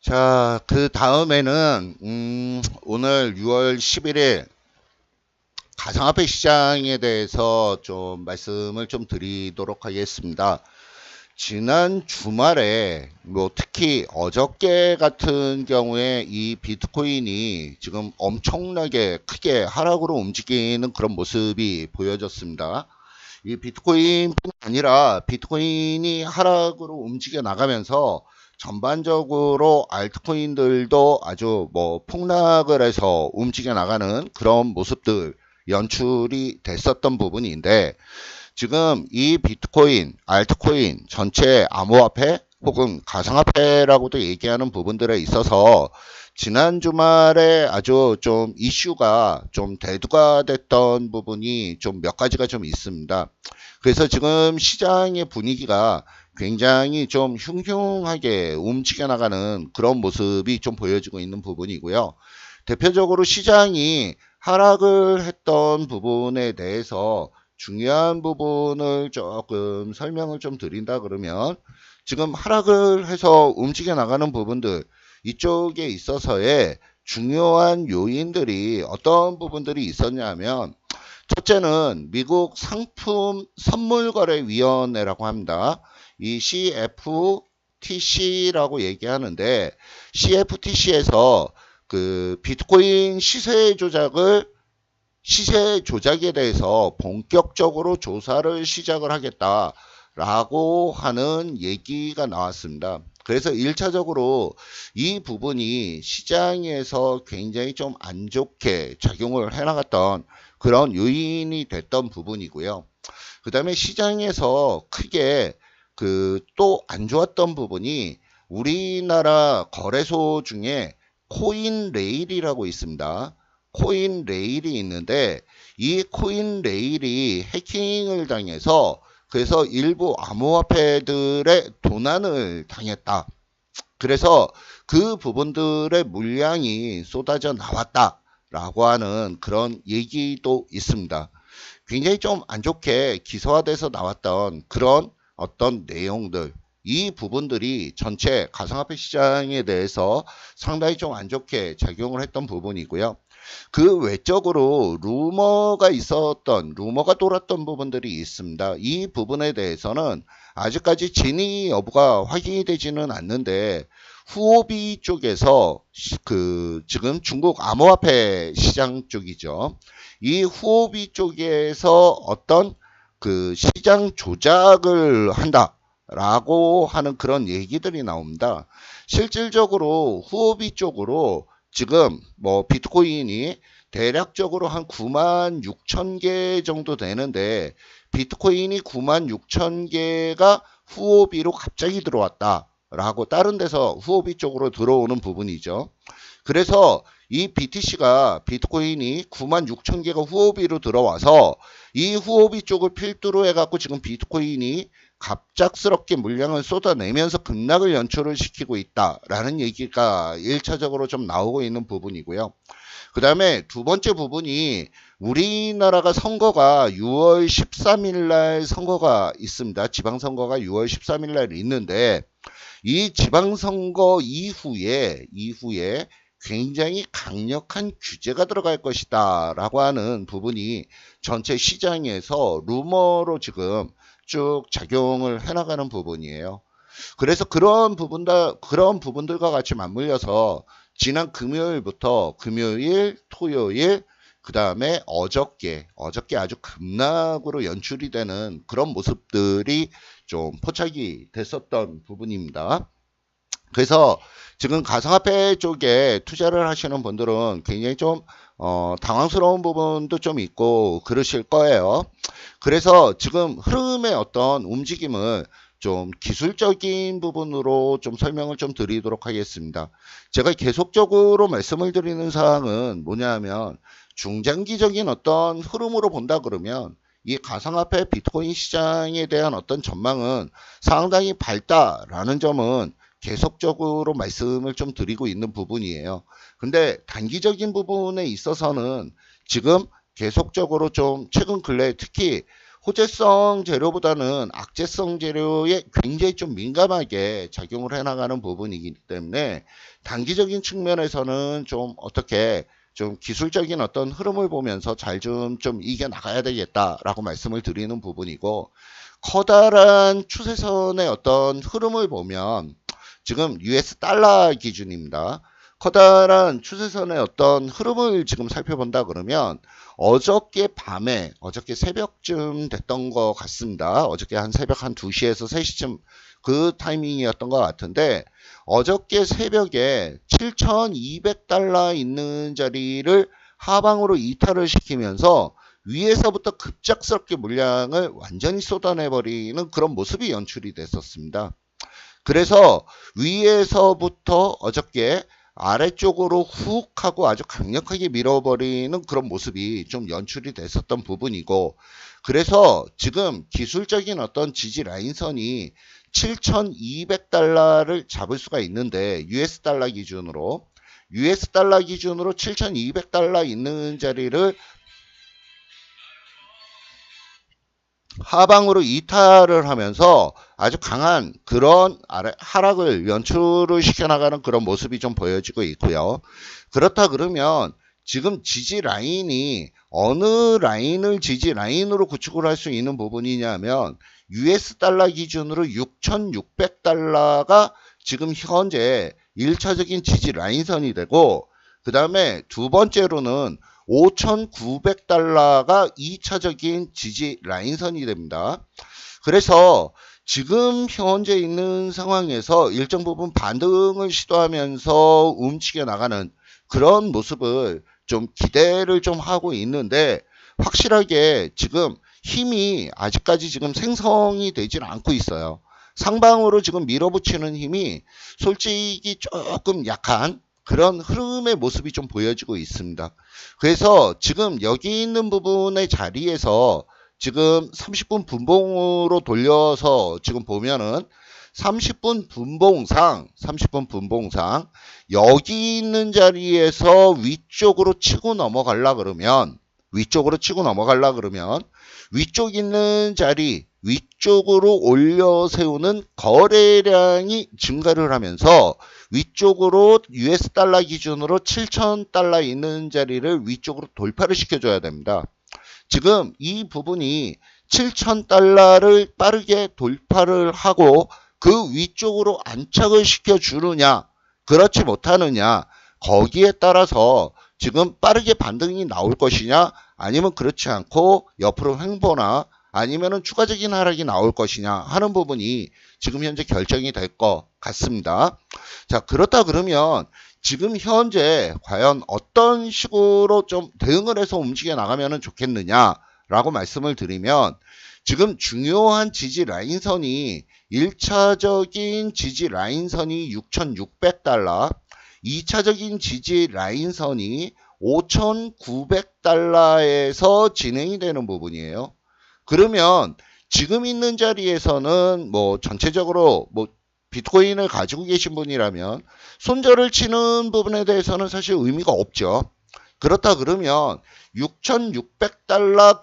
자, 그 다음에는, 오늘 6월 11일 가상화폐 시장에 대해서 좀 말씀을 좀 드리도록 하겠습니다. 지난 주말에, 특히 어저께 같은 경우에 이 비트코인이 지금 엄청나게 크게 하락으로 움직이는 그런 모습이 보여졌습니다. 이 비트코인뿐 아니라 비트코인이 하락으로 움직여 나가면서 전반적으로 알트코인들도 아주 폭락을 해서 움직여 나가는 그런 모습들 연출이 됐었던 부분인데, 지금 이 비트코인, 알트코인 전체 암호화폐 혹은 가상화폐라고도 얘기하는 부분들에 있어서 지난 주말에 아주 좀 이슈가 좀 대두가 됐던 부분이 좀 몇 가지가 좀 있습니다. 그래서 지금 시장의 분위기가 굉장히 좀 흉흉하게 움직여 나가는 그런 모습이 좀 보여지고 있는 부분이고요. 대표적으로 시장이 하락을 했던 부분에 대해서 중요한 부분을 조금 설명을 좀 드린다 그러면, 지금 하락을 해서 움직여 나가는 부분들 이쪽에 있어서의 중요한 요인들이 어떤 부분들이 있었냐면, 첫째는 미국 상품 선물거래위원회라고 합니다. 이 CFTC라고 얘기하는데, CFTC에서 그 비트코인 시세 조작에 대해서 본격적으로 조사를 시작을 하겠다라고 하는 얘기가 나왔습니다. 그래서 1차적으로 이 부분이 시장에서 굉장히 좀 안 좋게 작용을 해나갔던 그런 요인이 됐던 부분이고요. 그 다음에 시장에서 크게 그 또 안 좋았던 부분이, 우리나라 거래소 중에 코인레일이라고 있습니다. 코인레일이 있는데, 이 코인레일이 해킹을 당해서 그래서 일부 암호화폐들의 도난을 당했다. 그래서 그 부분들의 물량이 쏟아져 나왔다라고 하는 그런 얘기도 있습니다. 굉장히 좀 안 좋게 기소화돼서 나왔던 그런 어떤 내용들, 이 부분들이 전체 가상화폐 시장에 대해서 상당히 좀 안 좋게 작용을 했던 부분이고요. 그 외적으로 루머가 돌았던 부분들이 있습니다. 이 부분에 대해서는 아직까지 진위 여부가 확인이 되지는 않는데, 후오비 쪽에서 지금 중국 암호화폐 시장 쪽이죠. 이 후오비 쪽에서 어떤 그 시장 조작을 한다라고 하는 그런 얘기들이 나옵니다. 실질적으로 후오비 쪽으로 지금 비트코인이 대략적으로 한 9만 6천 개 정도 되는데, 비트코인이 9만 6천 개가 후오비로 갑자기 들어왔다라고 다른 데서 후오비 쪽으로 들어오는 부분이죠. 그래서 이 비트코인이 9만 6천 개가 후오비로 들어와서 이 후오비 쪽을 필두로 해갖고 지금 비트코인이 갑작스럽게 물량을 쏟아내면서 급락을 연출을 시키고 있다라는 얘기가 1차적으로 좀 나오고 있는 부분이고요. 그 다음에 두 번째 부분이, 우리나라가 선거가 6월 13일 날 선거가 있습니다. 지방선거가 6월 13일 날 있는데, 이 지방선거 이후에 굉장히 강력한 규제가 들어갈 것이다 라고 하는 부분이 전체 시장에서 루머로 지금 쭉 작용을 해나가는 부분이에요. 그래서 그런 부분들과 같이 맞물려서 지난 금요일부터 금요일, 토요일, 그 다음에 어저께 아주 급락으로 연출이 되는 그런 모습들이 좀 포착이 됐었던 부분입니다. 그래서 지금 가상화폐 쪽에 투자를 하시는 분들은 굉장히 좀 당황스러운 부분도 좀 있고 그러실 거예요. 그래서 지금 흐름의 어떤 움직임을 좀 기술적인 부분으로 좀 설명을 좀 드리도록 하겠습니다. 제가 계속적으로 말씀을 드리는 사항은 뭐냐면, 중장기적인 어떤 흐름으로 본다 그러면 이 가상화폐 비트코인 시장에 대한 어떤 전망은 상당히 밝다라는 점은 계속적으로 말씀을 좀 드리고 있는 부분이에요. 근데 단기적인 부분에 있어서는 지금 계속적으로 좀 최근 근래 특히 호재성 재료보다는 악재성 재료에 굉장히 좀 민감하게 작용을 해나가는 부분이기 때문에 단기적인 측면에서는 좀 어떻게 좀 기술적인 어떤 흐름을 보면서 잘 좀 이겨나가야 되겠다라고 말씀을 드리는 부분이고, 커다란 추세선의 어떤 흐름을 보면 지금 US 달러 기준입니다. 커다란 추세선의 어떤 흐름을 지금 살펴본다 그러면 어저께 새벽쯤 됐던 것 같습니다. 어저께 한 새벽 한 2시에서 3시쯤 그 타이밍이었던 것 같은데, 어저께 새벽에 7,200달러 있는 자리를 하방으로 이탈을 시키면서 위에서부터 급작스럽게 물량을 완전히 쏟아내버리는 그런 모습이 연출이 됐었습니다. 그래서 위에서부터 어저께 아래쪽으로 훅 하고 아주 강력하게 밀어버리는 그런 모습이 좀 연출이 됐었던 부분이고, 그래서 지금 기술적인 어떤 지지 라인선이 7,200달러를 잡을 수가 있는데, US 달러 기준으로 7,200달러 있는 자리를 하방으로 이탈을 하면서 아주 강한 그런 하락을 연출을 시켜나가는 그런 모습이 좀 보여지고 있고요. 그렇다 그러면 지금 지지 라인이 어느 라인을 지지 라인으로 구축을 할 수 있는 부분이냐면, US 달러 기준으로 6,600달러가 지금 현재 1차적인 지지 라인선이 되고, 그 다음에 두 번째로는 5,900달러가 2차적인 지지 라인선이 됩니다. 그래서 지금 현재 있는 상황에서 일정 부분 반등을 시도하면서 움직여 나가는 그런 모습을 좀 기대를 좀 하고 있는데, 확실하게 지금 힘이 아직까지 지금 생성이 되질 않고 있어요. 상방으로 지금 밀어붙이는 힘이 솔직히 조금 약한 그런 흐름의 모습이 좀 보여지고 있습니다. 그래서 지금 여기 있는 부분의 자리에서 지금 30분 분봉으로 돌려서 지금 보면은 30분 분봉상 여기 있는 자리에서 위쪽으로 치고 넘어가려 그러면 위쪽 있는 자리 위쪽으로 올려 세우는 거래량이 증가를 하면서 위쪽으로 US 달러 기준으로 7,000달러 있는 자리를 위쪽으로 돌파를 시켜줘야 됩니다. 지금 이 부분이 7,000달러를 빠르게 돌파를 하고 그 위쪽으로 안착을 시켜주느냐, 그렇지 못하느냐, 거기에 따라서 지금 빠르게 반등이 나올 것이냐, 아니면 그렇지 않고 옆으로 횡보나 아니면은 추가적인 하락이 나올 것이냐 하는 부분이 지금 현재 결정이 될 것 같습니다. 자, 그렇다 그러면 지금 현재 과연 어떤 식으로 좀 대응을 해서 움직여 나가면 좋겠느냐라고 말씀을 드리면, 지금 중요한 지지 라인선이 1차적인 지지 라인선이 6,600달러, 2차적인 지지 라인선이 5,900달러에서 진행이 되는 부분이에요. 그러면 지금 있는 자리에서는 뭐 전체적으로 뭐 비트코인을 가지고 계신 분이라면 손절을 치는 부분에 대해서는 사실 의미가 없죠. 그렇다 그러면 6,600달러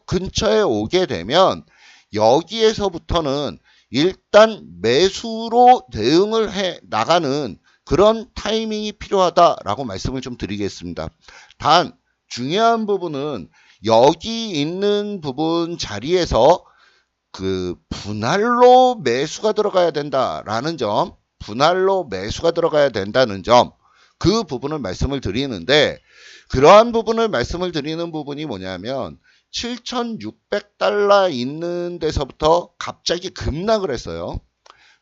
근처에 오게 되면 여기에서부터는 일단 매수로 대응을 해 나가는 그런 타이밍이 필요하다라고 말씀을 좀 드리겠습니다. 단 중요한 부분은 여기 있는 부분 자리에서 그 분할로 매수가 들어가야 된다는 점, 그 부분을 말씀을 드리는데, 그러한 부분을 말씀을 드리는 부분이 뭐냐면 7,600달러 있는 데서부터 갑자기 급락을 했어요.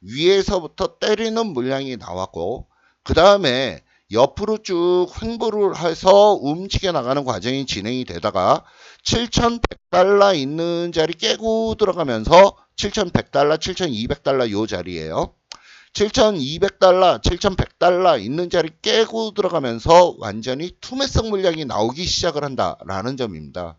위에서부터 때리는 물량이 나왔고, 그 다음에 옆으로 쭉 횡보를 해서 움직여 나가는 과정이 진행이 되다가 7,100달러 있는 자리 깨고 들어가면서 7,100달러, 7,200달러 요 자리예요. 7,200달러, 7,100달러 있는 자리 깨고 들어가면서 완전히 투매성 물량이 나오기 시작을 한다라는 점입니다.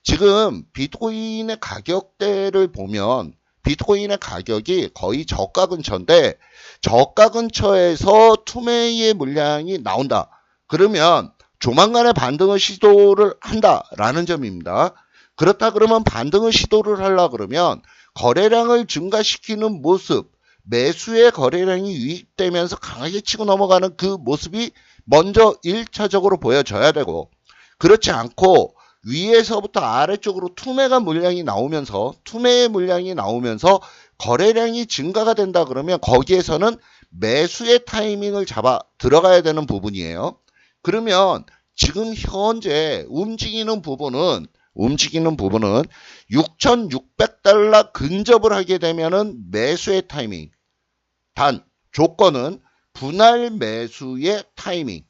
지금 비트코인의 가격대를 보면 비트코인의 가격이 거의 저가 근처인데, 저가 근처에서 투매의 물량이 나온다. 그러면 조만간에 반등을 시도를 한다라는 점입니다. 그렇다 그러면 반등을 시도를 하려 그러면 거래량을 증가시키는 모습, 매수의 거래량이 유입되면서 강하게 치고 넘어가는 그 모습이 먼저 1차적으로 보여져야 되고, 그렇지 않고 위에서부터 아래쪽으로 투매가 물량이 나오면서 투매의 물량이 나오면서 거래량이 증가가 된다 그러면 거기에서는 매수의 타이밍을 잡아 들어가야 되는 부분이에요. 그러면 지금 현재 움직이는 부분은 6,600달러 근접을 하게 되면은 매수의 타이밍. 단 조건은 분할 매수의 타이밍.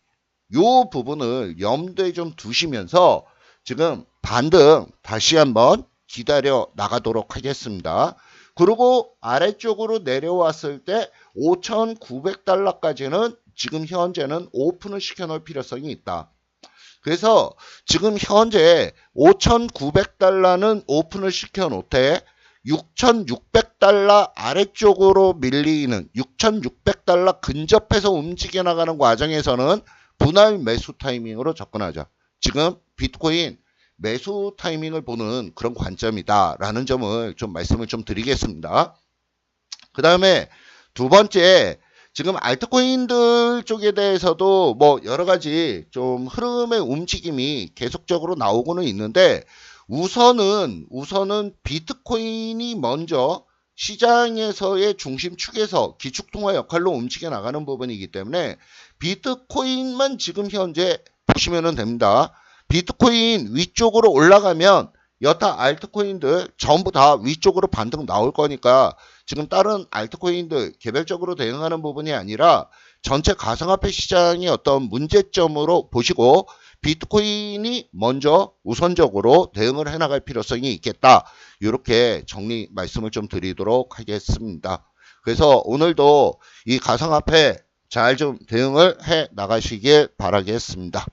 요 부분을 염두에 좀 두시면서 지금 반등 다시 한번 기다려 나가도록 하겠습니다. 그리고 아래쪽으로 내려왔을 때 5,900달러까지는 지금 현재는 오픈을 시켜놓을 필요성이 있다. 그래서 지금 현재 5,900달러는 오픈을 시켜놓되 6,600달러 아래쪽으로 밀리는 6,600달러 근접해서 움직여 나가는 과정에서는 분할 매수 타이밍으로 접근하자. 지금 비트코인 매수 타이밍을 보는 그런 관점이다 라는 점을 좀 말씀을 좀 드리겠습니다. 그 다음에 두 번째, 지금 알트코인들 쪽에 대해서도 뭐 여러 가지 좀 흐름의 움직임이 계속적으로 나오고는 있는데, 우선은 비트코인이 먼저 시장에서의 중심축에서 기축통화 역할로 움직여 나가는 부분이기 때문에 비트코인만 지금 현재 보시면 됩니다. 비트코인 위쪽으로 올라가면 여타 알트코인들 전부 다 위쪽으로 반등 나올 거니까 지금 다른 알트코인들 개별적으로 대응하는 부분이 아니라 전체 가상화폐 시장의 어떤 문제점으로 보시고 비트코인이 먼저 우선적으로 대응을 해나갈 필요성이 있겠다. 이렇게 정리 말씀을 좀 드리도록 하겠습니다. 그래서 오늘도 이 가상화폐 잘 좀 대응을 해 나가시길 바라겠습니다.